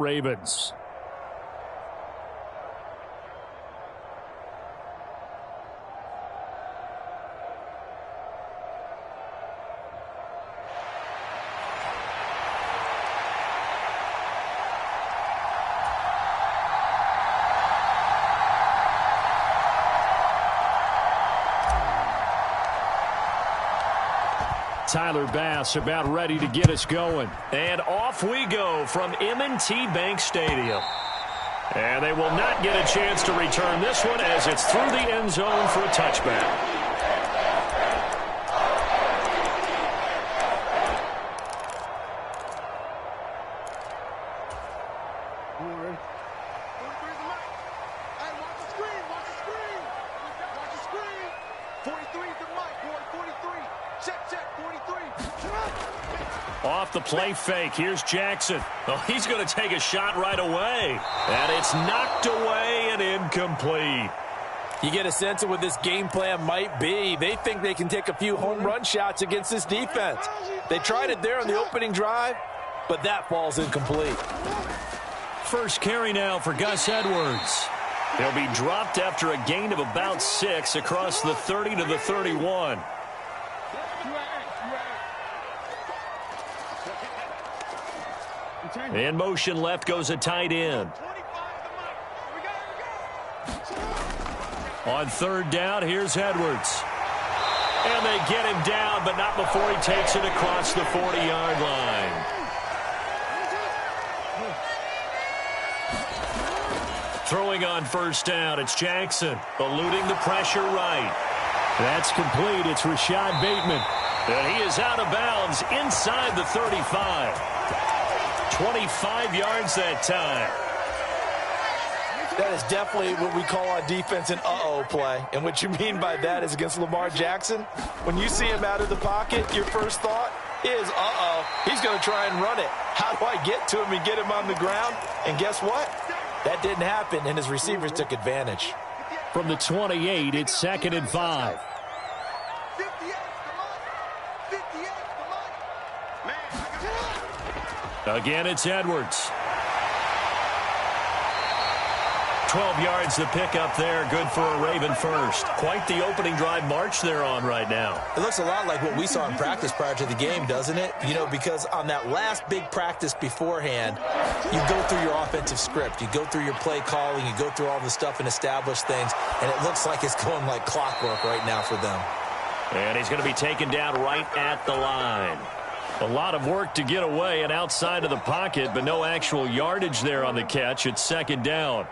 Ravens. Tyler Bass about ready to get us going. And off we go from M&T Bank Stadium. And they will not get a chance to return this one as it's through the end zone for a touchback. Off the play fake, here's Jackson. Oh, he's going to take a shot right away. And it's knocked away and incomplete. You get a sense of what this game plan might be. They think they can take a few home run shots against this defense. They tried it there on the opening drive, but that falls incomplete. First carry now for Gus Edwards. He'll be dropped after a gain of about 6 across the 30 to the 31. In motion left goes a tight end. On third down, here's Edwards. And they get him down, but not before he takes it across the 40-yard line. Throwing on first down, it's Jackson, eluding the pressure right. That's complete. It's Rashad Bateman. And he is out of bounds inside the 35. 25 yards that time. That is definitely what we call on defense an uh-oh play. And what you mean by that is against Lamar Jackson, when you see him out of the pocket, your first thought is, uh-oh, he's going to try and run it. How do I get to him and get him on the ground? And guess what? That didn't happen, and his receivers took advantage. From the 28, it's 2nd and 5. Again, it's Edwards. 12 yards to pick up there. Good for a Raven first. Quite the opening drive march they're on right now. It looks a lot like what we saw in practice prior to the game, doesn't it? You know, because on that last big practice beforehand, you go through your offensive script. You go through your play calling. You go through all the stuff and establish things. And it looks like it's going like clockwork right now for them. And he's going to be taken down right at the line. A lot of work to get away and outside of the pocket, but no actual yardage there on the catch. It's 2nd down.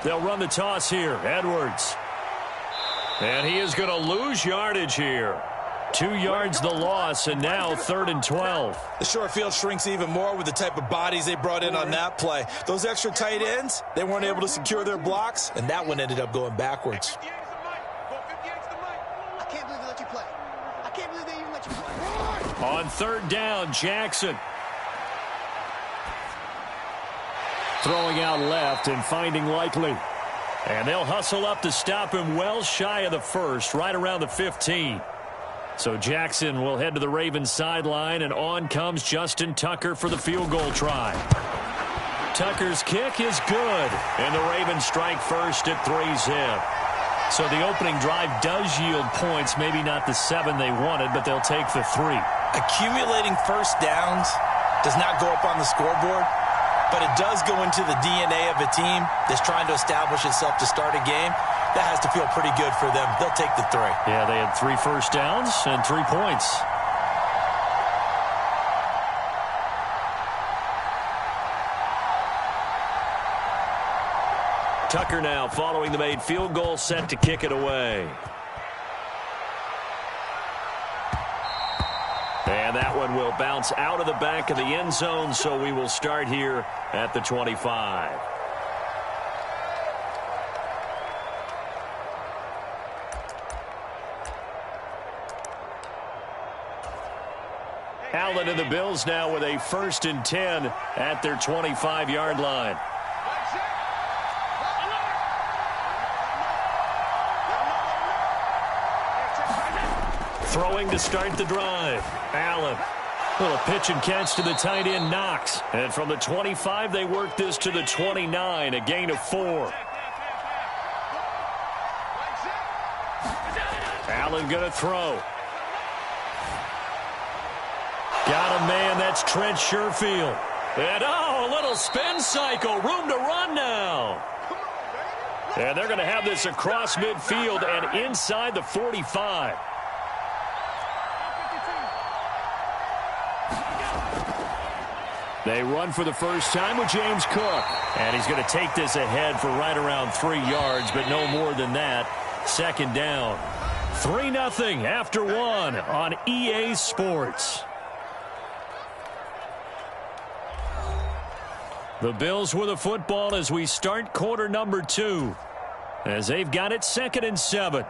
They'll run the toss here. Edwards. And he is going to lose yardage here. 2 yards the loss, and now 3rd and 12. The short field shrinks even more with the type of bodies they brought in on that play. Those extra tight ends, they weren't able to secure their blocks, and that one ended up going backwards. On 3rd down, Jackson. Throwing out left and finding Likely. And they'll hustle up to stop him well shy of the first, right around the 15. So Jackson will head to the Ravens sideline, and on comes Justin Tucker for the field goal try. Tucker's kick is good, and the Ravens strike first at 3-zip. So the opening drive does yield points, maybe not the 7 they wanted, but they'll take the 3. Accumulating first downs does not go up on the scoreboard, but it does go into the DNA of a team that's trying to establish itself to start a game. That has to feel pretty good for them. They'll take the 3. Yeah, they had 3 first downs and 3 points. Tucker now following the made field goal, set to kick it away. And that one will bounce out of the back of the end zone, so we will start here at the 25. Allen and the Bills now with a 1st and 10 at their 25-yard line. Throwing to start the drive. Allen. Little pitch and catch to the tight end, Knox. And from the 25, they work this to the 29, a gain of 4. Allen going to throw. Got a man, that's Trent Sherfield. And, oh, a little spin cycle. Room to run now. And they're going to have this across midfield and inside the 45. They run for the first time with James Cook. And he's going to take this ahead for right around 3 yards, but no more than that. Second down. 3-0 after 1 on EA Sports. The Bills with a football as we start quarter number 2. As they've got it 2nd and 7.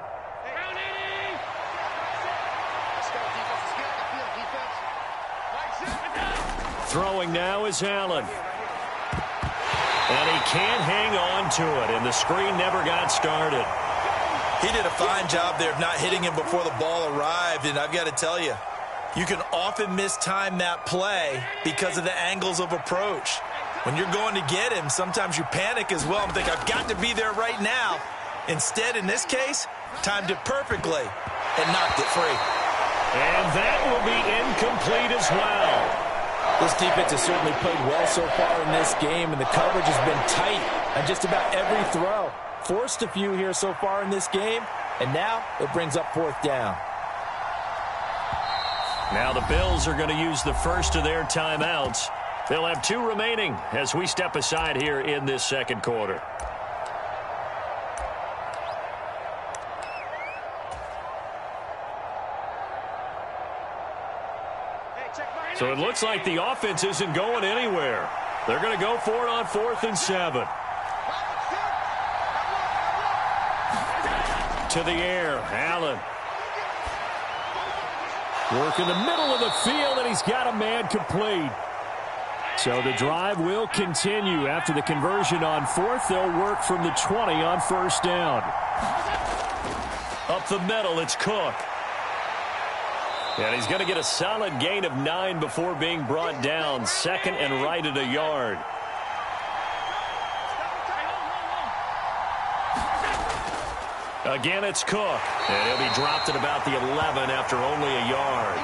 Throwing now is Allen. And he can't hang on to it, and the screen never got started. He did a fine job there of not hitting him before the ball arrived, and I've got to tell you, you can often mistime that play because of the angles of approach. When you're going to get him, sometimes you panic as well and think, I've got to be there right now. Instead, in this case, timed it perfectly and knocked it free. And that will be incomplete as well. This defense has certainly played well so far in this game, and the coverage has been tight on just about every throw. Forced a few here so far in this game, and now it brings up 4th down. Now the Bills are going to use the first of their timeouts. They'll have 2 remaining as we step aside here in this second quarter. So it looks like the offense isn't going anywhere. They're going to go for it on 4th and 7. To the air, Allen. Work in the middle of the field, and he's got a man complete. So the drive will continue. After the conversion on 4th, they'll work from the 20 on 1st down. Up the middle, it's Cook. And he's going to get a solid gain of 9 before being brought down. 2nd and right at a yard. Again, it's Cook. And he'll be dropped at about the 11 after only a yard.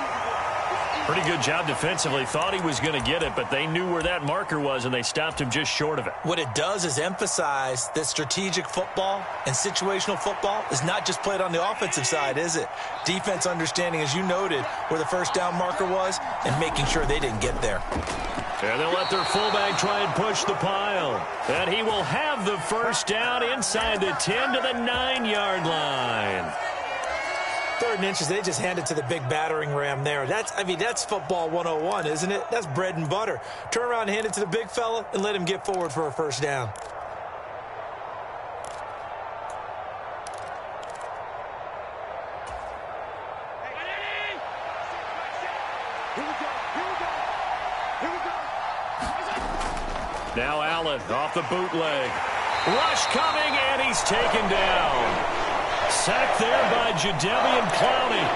Pretty good job defensively. Thought he was going to get it, but they knew where that marker was, and they stopped him just short of it. What it does is emphasize that strategic football and situational football is not just played on the offensive side, is it? Defense understanding, as you noted, where the first down marker was and making sure they didn't get there. And they'll let their fullback try and push the pile. And he will have the first down inside the 10 to the 9-yard line. 3rd and inches, they just handed to the big battering ram there. That's football 101, isn't it? That's bread and butter. Turn around and hand it to the big fella and let him get forward for a first down. Now Allen off the bootleg. Rush coming, and he's taken down. Sacked there by Jadeveon Clowney.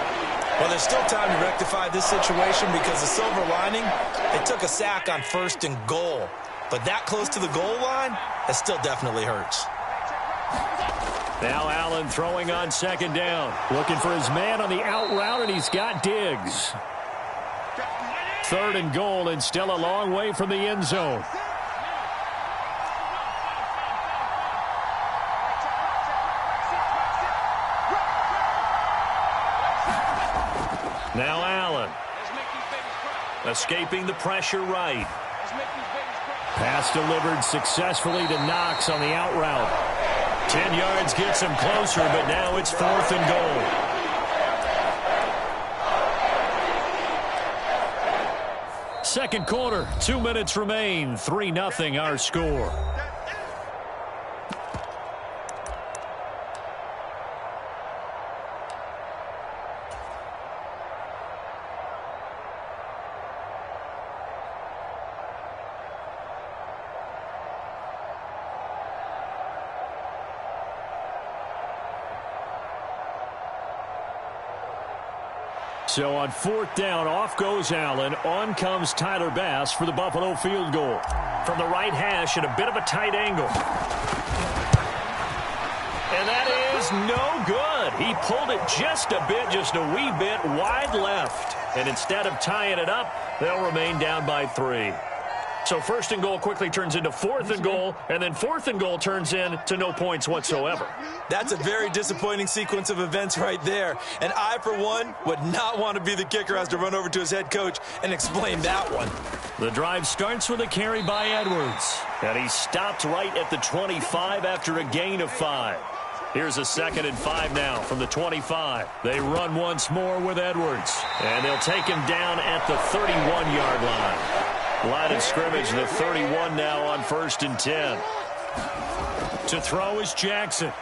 Well, there's still time to rectify this situation because the silver lining, they took a sack on 1st and goal. But that close to the goal line, that still definitely hurts. Now Allen throwing on 2nd down. Looking for his man on the out route, and he's got Diggs. 3rd and goal, and still a long way from the end zone. Now Allen. Escaping the pressure right. Pass delivered successfully to Knox on the out route. 10 yards gets him closer, but now it's 4th and goal. Second quarter, 2 minutes remain. 3-0 our score. So on 4th down, off goes Allen. On comes Tyler Bass for the Buffalo field goal. From the right hash at a bit of a tight angle. And that is no good. He pulled it just a bit, just a wee bit wide left. And instead of tying it up, they'll remain down by 3. So 1st and goal quickly turns into 4th and goal, and then 4th and goal turns into no points whatsoever. That's a very disappointing sequence of events right there. And I, for one, would not want to be the kicker who has to run over to his head coach and explain that one. The drive starts with a carry by Edwards. And he stopped right at the 25 after a gain of 5. Here's a 2nd and 5 now from the 25. They run once more with Edwards. And they'll take him down at the 31-yard line. Line of scrimmage, the 31 now on 1st and 10. To throw is Jackson.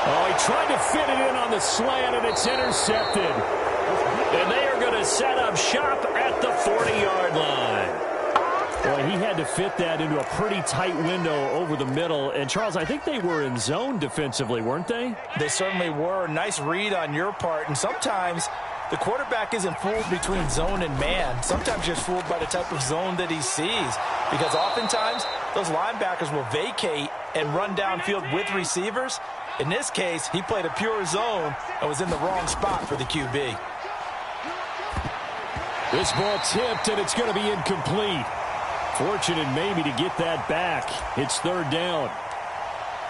Oh, he tried to fit it in on the slant, and it's intercepted. And they are going to set up shop at the 40-yard line. Boy, he had to fit that into a pretty tight window over the middle. And, Charles, I think they were in zone defensively, weren't they? They certainly were. Nice read on your part. And sometimes the quarterback isn't fooled between zone and man. Sometimes just fooled by the type of zone that he sees. Because oftentimes, those linebackers will vacate and run downfield with receivers. In this case, he played a pure zone and was in the wrong spot for the QB. This ball tipped, and it's going to be incomplete. Fortunate maybe to get that back. It's 3rd down.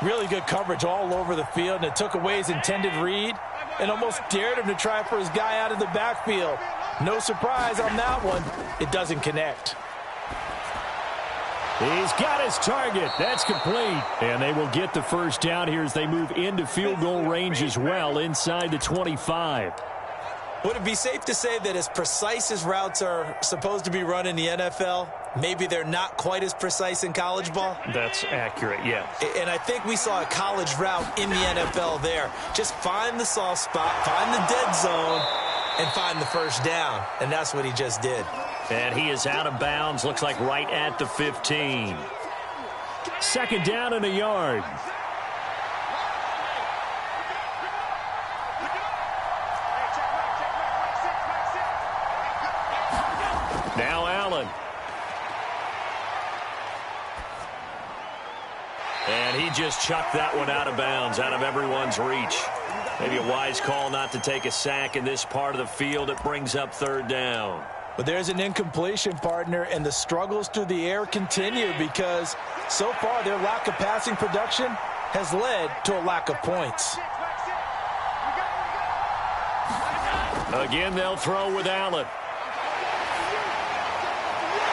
Really good coverage all over the field, and it took away his intended read and almost dared him to try for his guy out of the backfield. No surprise on that one. It doesn't connect. He's got his target. That's complete. And they will get the 1st down here as they move into field goal range as well inside the 25. Would it be safe to say that as precise as routes are supposed to be run in the NFL, maybe they're not quite as precise in college ball? That's accurate, yeah. And I think we saw a college route in the NFL there. Just find the soft spot, find the dead zone, and find the 1st down. And that's what he just did. And he is out of bounds, looks like right at the 15. 2nd down and a yard. Now Allen. And he just chucked that one out of bounds, out of everyone's reach. Maybe a wise call not to take a sack in this part of the field. It brings up 3rd down. But there's an incompletion, partner, and the struggles through the air continue because so far their lack of passing production has led to a lack of points. Again, they'll throw with Allen.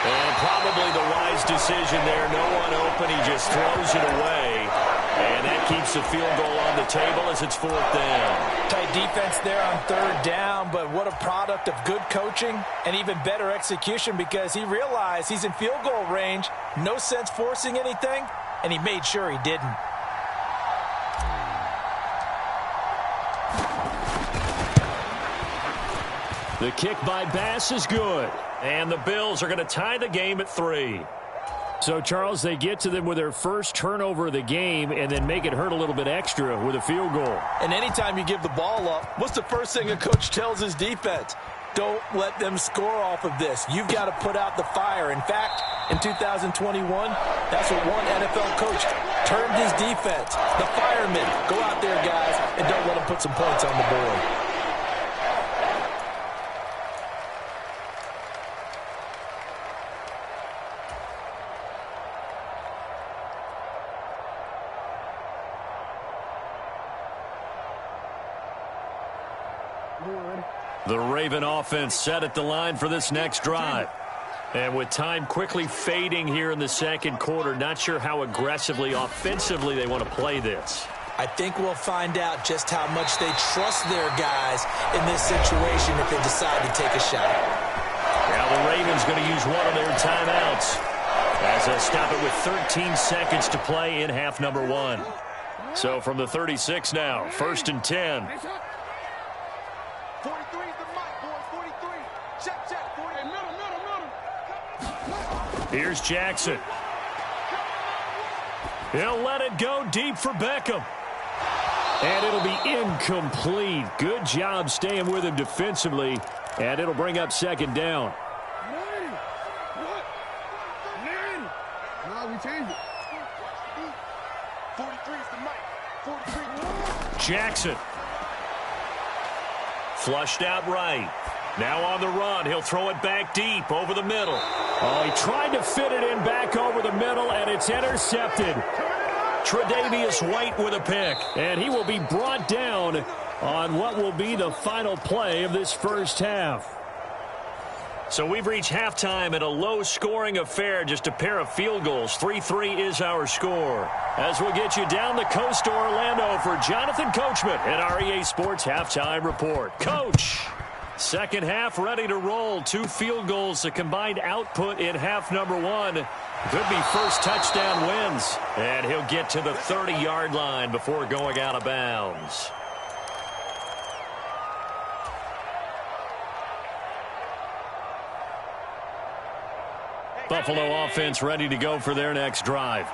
And probably the wise decision there. No one open. He just throws it away. And that keeps the field goal on the table as it's 4th down. Tight defense there on 3rd down, but what a product of good coaching and even better execution because he realized he's in field goal range. No sense forcing anything, and he made sure he didn't. The kick by Bass is good. And the Bills are going to tie the game at 3. So, Charles, they get to them with their first turnover of the game and then make it hurt a little bit extra with a field goal. And anytime you give the ball up, what's the first thing a coach tells his defense? Don't let them score off of this. You've got to put out the fire. In fact, in 2021, that's what one NFL coach termed his defense. The firemen. Go out there, guys, and don't let them put some points on the board. The Raven offense set at the line for this next drive. And with time quickly fading here in the 2nd quarter, not sure how aggressively, offensively they want to play this. I think we'll find out just how much they trust their guys in this situation if they decide to take a shot. Now the Ravens going to use one of their timeouts as they'll stop it with 13 seconds to play in half number 1. So from the 36 now, 1st and 10. 43 is the mic, boys. 43. Check. 40. Middle. Here's Jackson. He'll let it go deep for Beckham. And it'll be incomplete. Good job staying with him defensively. And it'll bring up second down. No, we changed it. 43 is the mic. 43. Jackson. Flushed out right. Now on the run. He'll throw it back deep over the middle. Oh, he tried to fit it in back over the middle, and it's intercepted. Tre'Davious White with a pick, and he will be brought down on what will be the final play of this first half. So we've reached halftime in a low-scoring affair, just a pair of field goals. 3-3 is our score. As we'll get you down the coast to Orlando for Jonathan Coachman at our EA Sports Halftime Report. Coach, second half ready to roll. 2 field goals, the combined output in half number 1. Could be first touchdown wins. And he'll get to the 30-yard line before going out of bounds. Buffalo offense ready to go for their next drive.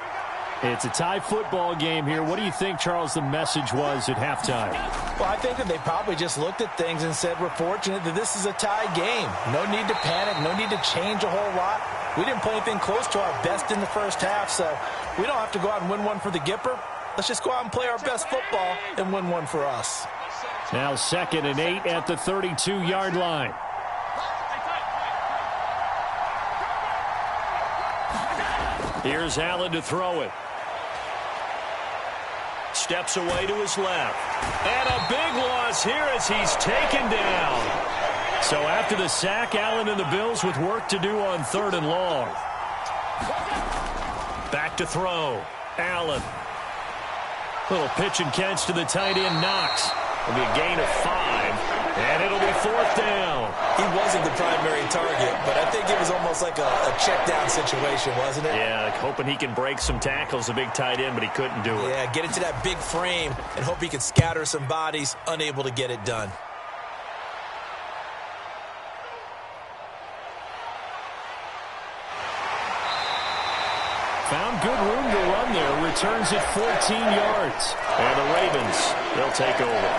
It's a tie football game here. What do you think, Charles, the message was at halftime? Well, I think that they probably just looked at things and said, we're fortunate that this is a tie game. No need to panic. No need to change a whole lot. We didn't play anything close to our best in the first half, so we don't have to go out and win one for the Gipper. Let's just go out and play our best football and win one for us. Now 2nd and 8 at the 32-yard line. Here's Allen to throw it. Steps away to his left. And a big loss here as he's taken down. So after the sack, Allen and the Bills with work to do on 3rd and long. Back to throw. Allen. Little pitch and catch to the tight end, Knox. It'll be a gain of 5, and it'll be 4th down. He wasn't the primary target, but I think it was almost like a check down situation, wasn't it? Yeah, like hoping he can break some tackles, a big tight end, but he couldn't do it. Yeah, get into that big frame and hope he can scatter some bodies, unable to get it done. Found good room to run there. Returns it 14 yards. And the Ravens, they'll take over.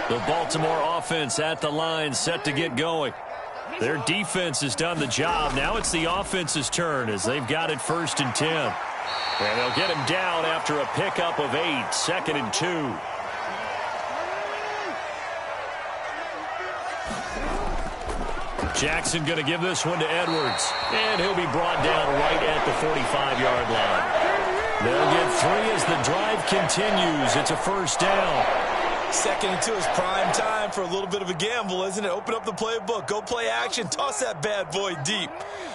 The Baltimore offense at the line, set to get going. Their defense has done the job. Now it's the offense's turn as they've got it 1st and 10. And they'll get him down after a pickup of 8, 2nd and 2. Jackson going to give this one to Edwards. And he'll be brought down right at the 45-yard line. They'll get 3 as the drive continues. It's a 1st down. 2nd and 2 is prime time for a little bit of a gamble, isn't it? Open up the playbook. Go play action. Toss that bad boy deep.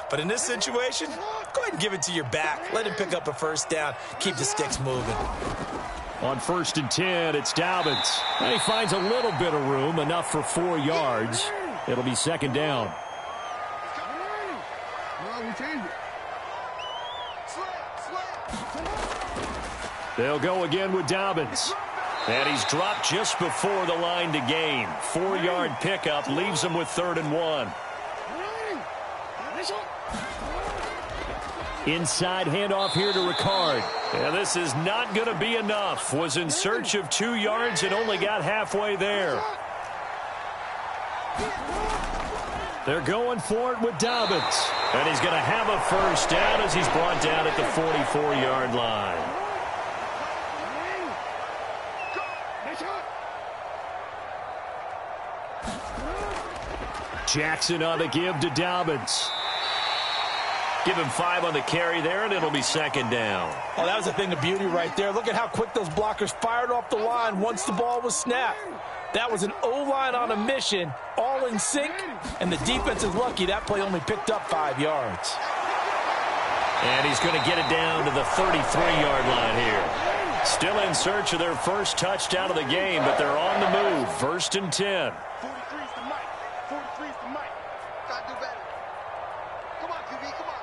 But in this situation, go ahead and give it to your back. Let him pick up a 1st down. Keep the sticks moving. On 1st and 10, it's Dobbins. And he finds a little bit of room, enough for 4 yards. It'll be 2nd down. No, we changed it. They'll go again with Dobbins. And he's dropped just before the line to gain. 4-yard pickup leaves him with 3rd and 1. Inside handoff here to Ricard. And this is not going to be enough. Was in search of 2 yards and only got halfway there. They're going for it with Dobbins. And he's going to have a 1st down as he's brought down at the 44-yard line. Jackson on the give to Dobbins. Give him 5 on the carry there, and it'll be 2nd down. Oh, that was a thing of beauty right there. Look at how quick those blockers fired off the line once the ball was snapped. That was an O-line on a mission, all in sync, and the defense is lucky that play only picked up 5 yards. And he's going to get it down to the 33-yard line here. Still in search of their first touchdown of the game, but they're on the move. 1st and 10. 43's the mic. 43's the mic. Gotta do better. Come on, QB, come on.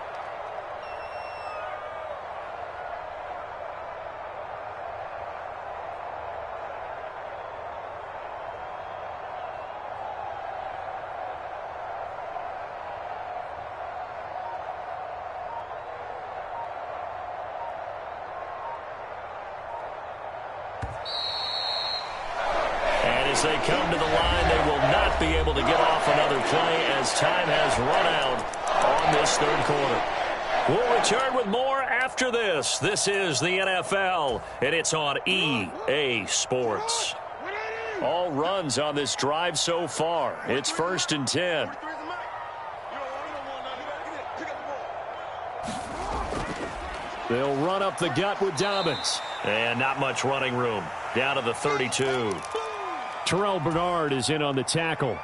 As they come to the line, they will not be able to get off another play as time has run out on this third quarter. We'll return with more after this. This is the NFL, and it's on EA Sports. All runs on this drive so far. It's 1st and 10. They'll run up the gut with Dobbins. And not much running room. Down to the 32. Terrell Bernard is in on the tackle.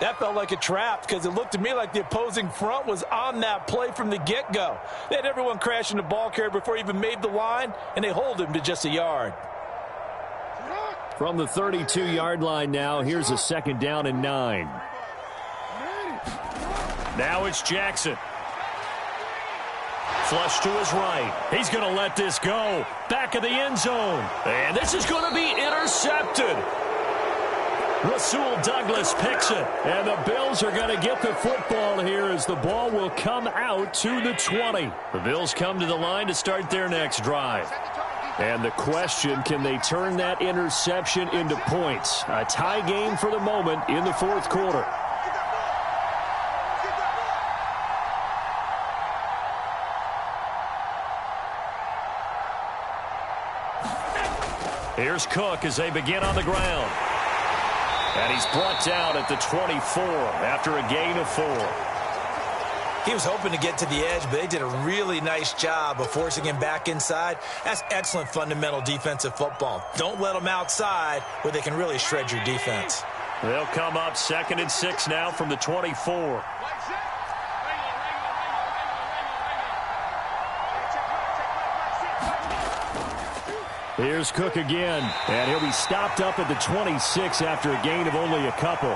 That felt like a trap because it looked to me like the opposing front was on that play from the get-go. They had everyone crashing the ball carrier before he even made the line, and they hold him to just a yard. From the 32-yard line now, here's a 2nd down and 9. Now it's Jackson. Flush to his right. He's going to let this go. Back of the end zone. And this is going to be intercepted. Rasul Douglas picks it. And the Bills are going to get the football here as the ball will come out to the 20. The Bills come to the line to start their next drive. And the question, can they turn that interception into points? A tie game for the moment in the 4th quarter. Here's Cook as they begin on the ground. And he's brought down at the 24 after a gain of 4. He was hoping to get to the edge, but they did a really nice job of forcing him back inside. That's excellent fundamental defensive football. Don't let them outside where they can really shred your defense. They'll come up 2nd and 6 now from the 24. Here's Cook again, and he'll be stopped up at the 26 after a gain of only a couple.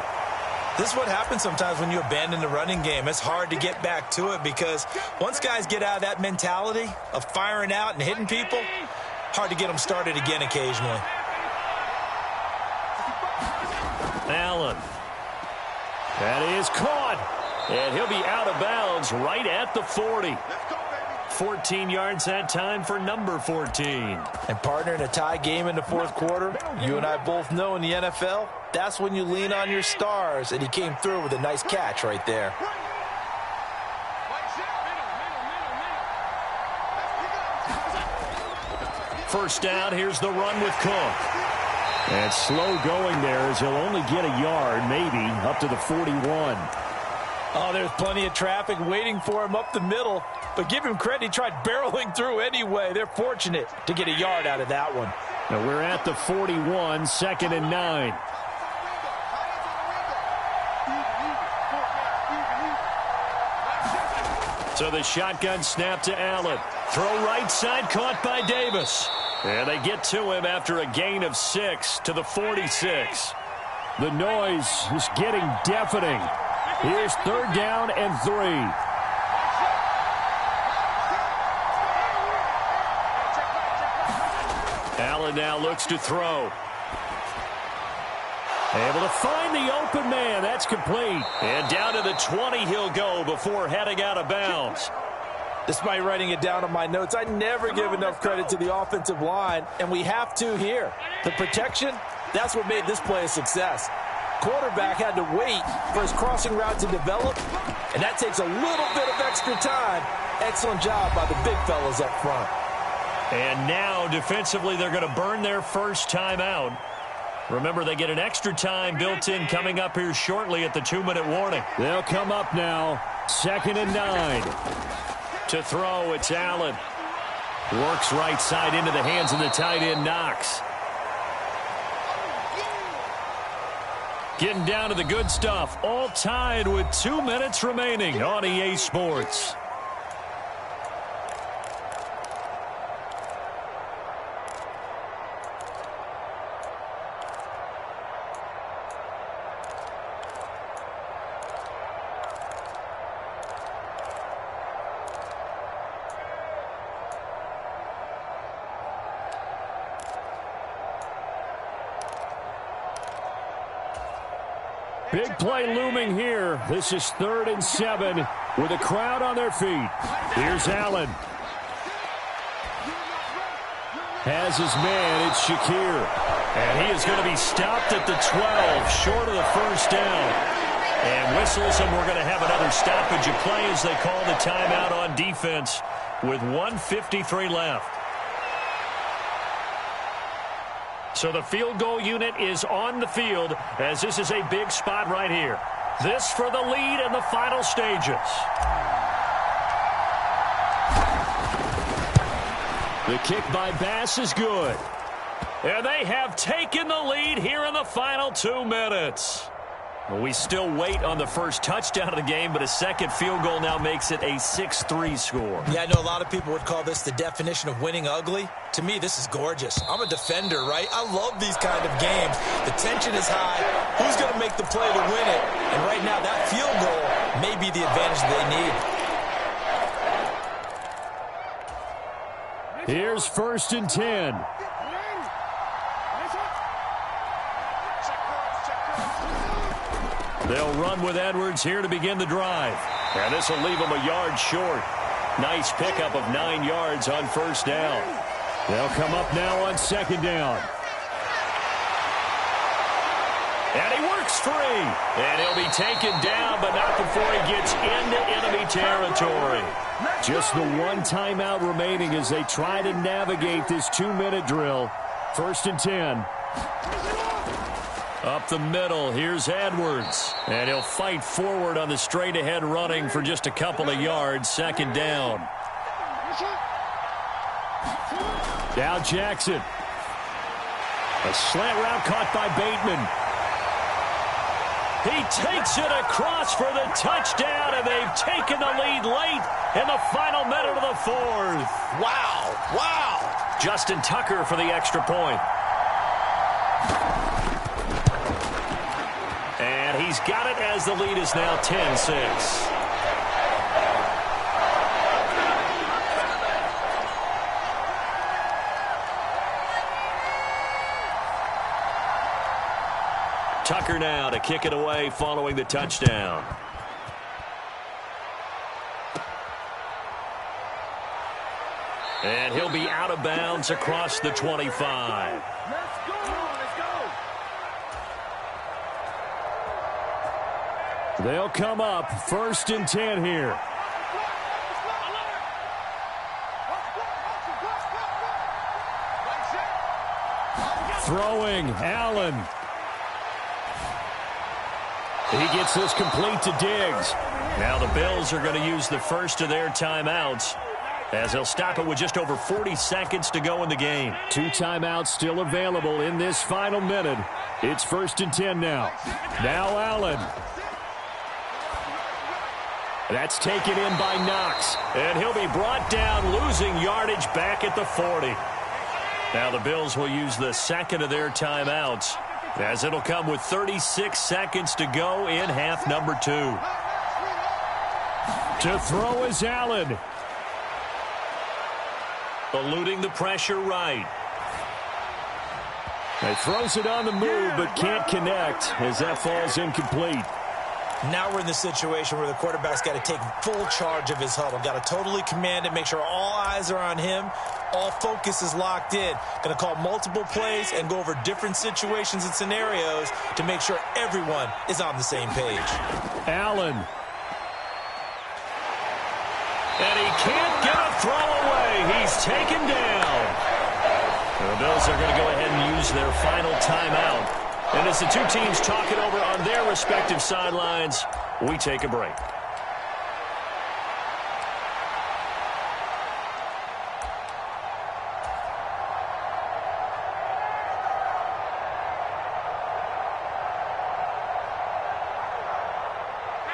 This is what happens sometimes when you abandon the running game. It's hard to get back to it because once guys get out of that mentality of firing out and hitting people, hard to get them started again occasionally. Allen. That is caught. And he'll be out of bounds right at the 40. 14 yards that time for number 14. And partner, in a tie game in the 4th quarter, you and I both know in the NFL, that's when you lean on your stars, and he came through with a nice catch right there. First down, here's the run with Cook. And slow going there as he'll only get a yard, maybe, up to the 41. Oh, there's plenty of traffic waiting for him up the middle. But give him credit, he tried barreling through anyway. They're fortunate to get a yard out of that one. Now we're at the 41, 2nd and 9. So the shotgun snap to Allen. Throw right side, caught by Davis. And they get to him after a gain of 6 to the 46. The noise is getting deafening. Here's 3rd down and 3. Allen now looks to throw. Able to find the open man. That's complete. And down to the 20 he'll go before heading out of bounds. Despite writing it down on my notes, I never give enough credit to the offensive line, and we have to here. The protection, that's what made this play a success. Quarterback had to wait for his crossing route to develop, and that takes a little bit of extra time. Excellent job by the big fellas up front. And now, defensively, they're going to burn their first time out. Remember, they get an extra time built in coming up here shortly at the 2-minute warning. They'll come up now, 2nd and 9. To throw, it's Allen. Works right side into the hands of the tight end, Knox. Getting down to the good stuff. All tied with 2 minutes remaining on EA Sports. Big play looming here. This is 3rd and 7 with a crowd on their feet. Here's Allen. Has his man. It's Shakir. And he is going to be stopped at the 12, short of the first down. And whistles, and we're going to have another stoppage of play as they call the timeout on defense with 1:53 left. So the field goal unit is on the field as this is a big spot right here. This for the lead in the final stages. The kick by Bass is good. And they have taken the lead here in the final 2 minutes. Well, we still wait on the first touchdown of the game, but a second field goal now makes it a 6-3 score. Yeah, I know a lot of people would call this the definition of winning ugly. To me, this is gorgeous. I'm a defender, right? I love these kind of games. The tension is high. Who's going to make the play to win it? And right now, that field goal may be the advantage they need. Here's 1st and 10. They'll run with Edwards here to begin the drive. And this will leave them a yard short. Nice pickup of 9 yards on 1st down. They'll come up now on 2nd down. And he works free. And he'll be taken down, but not before he gets into enemy territory. Just the one timeout remaining as they try to navigate this 2-minute drill. 1st and 10. Up the middle, here's Edwards. And he'll fight forward on the straight-ahead running for just a couple of yards. 2nd down. Now Jackson. A slant route caught by Bateman. He takes it across for the touchdown, and they've taken the lead late in the final minute of the 4th. Wow, wow. Justin Tucker for the extra point. And he's got it as the lead is now 10-6. Tucker now to kick it away following the touchdown. And he'll be out of bounds across the 25. Let's go. They'll come up 1st and 10 here. Throwing, Allen. He gets this complete to Diggs. Now the Bills are going to use the first of their timeouts as they'll stop it with just over 40 seconds to go in the game. 2 timeouts still available in this final minute. It's 1st and 10 now. Now Allen. That's taken in by Knox. And he'll be brought down, losing yardage back at the 40. Now the Bills will use the second of their timeouts as it'll come with 36 seconds to go in half number 2. To throw is Allen. Eluding the pressure right. He throws it on the move but can't connect as that falls incomplete. Now we're in the situation where the quarterback's got to take full charge of his huddle. Got to totally command it, make sure all eyes are on him. All focus is locked in. Going to call multiple plays and go over different situations and scenarios to make sure everyone is on the same page. Allen. And he can't get a throw away. He's taken down. The Bills are going to go ahead and use their final timeout. And as the two teams talk it over on their respective sidelines, we take a break.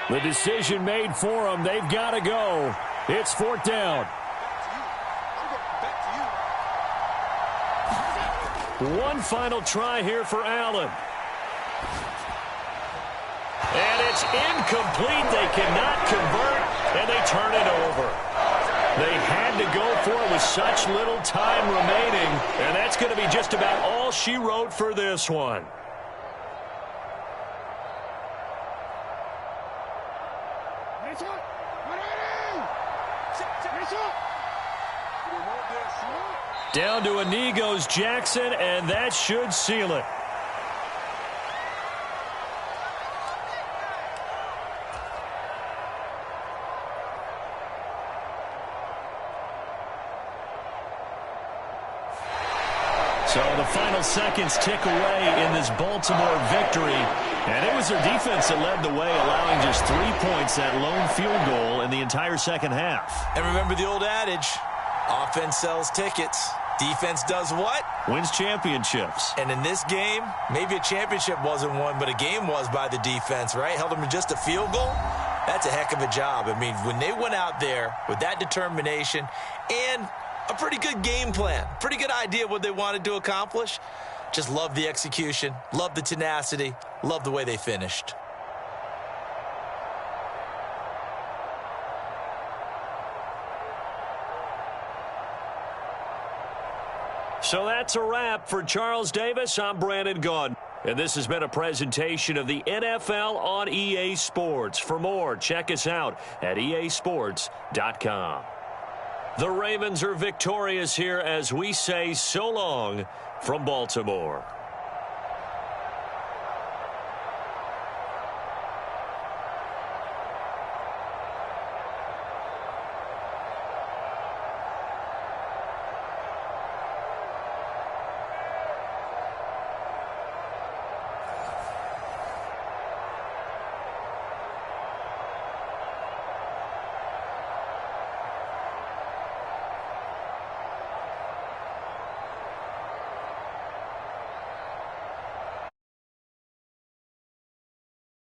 The decision made for them. They've got to go. It's 4th down. One final try here for Allen. And it's incomplete. They cannot convert, and they turn it over. They had to go for it with such little time remaining, and that's going to be just about all she wrote for this one. Down to a knee goes Jackson, and that should seal it. So the final seconds tick away in this Baltimore victory. And it was their defense that led the way, allowing just 3 points, that lone field goal in the entire second half. And remember the old adage, offense sells tickets. Defense does what? Wins championships. And in this game, maybe a championship wasn't won, but a game was by the defense, right? Held them to just a field goal. That's a heck of a job. I mean, when they went out there with that determination and a pretty good game plan, pretty good idea what they wanted to accomplish, just love the execution, love the tenacity, love the way they finished. So that's a wrap for Charles Davis. I'm Brandon Gaudin. And this has been a presentation of the NFL on EA Sports. For more, check us out at easports.com. The Ravens are victorious here as we say so long from Baltimore.